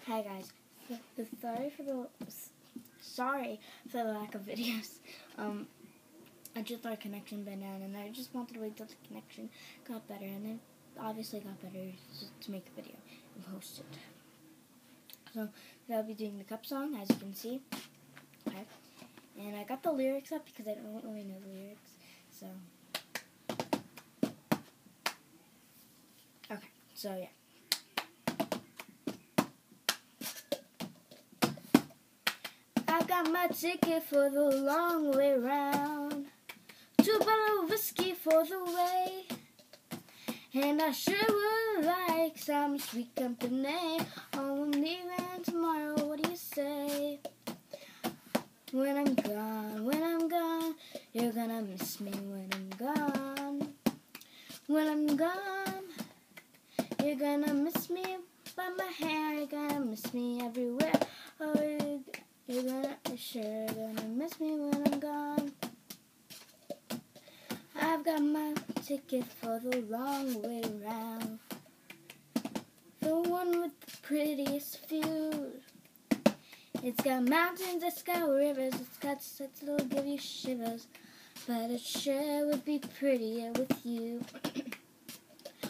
Hi guys. Sorry for the lack of videos. I just our connection been down, and I just wanted to wait till the connection got better, and it obviously got better to make a video and post it. So I'll be doing the Cup song, as you can see. Okay. And I got the lyrics up because I don't really know the lyrics. So okay. So yeah. I got my ticket for the long way round, 2 bottles of whiskey for the way, and I sure would like some sweet company. Oh, I'm leaving tomorrow, what do you say? When I'm gone, you're gonna miss me when I'm gone. When I'm gone, you're gonna miss me by my hair, you're gonna miss me everywhere. Oh, you're sure gonna miss me when I'm gone. I've got my ticket for the long way round, the one with the prettiest view. It's got mountains, it's got rivers, it's got such little give you shivers, but it sure would be prettier with you.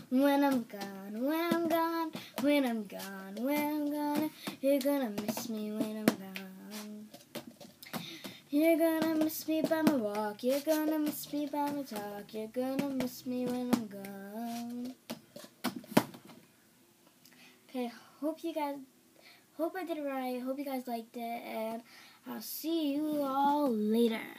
When I'm gone, when I'm gone, when I'm gone, when I'm gone, you're gonna miss me when I'm gone. You're gonna miss me by my walk, you're gonna miss me by my talk, you're gonna miss me when I'm gone. Okay, hope I did it right, hope you guys liked it, and I'll see you all later.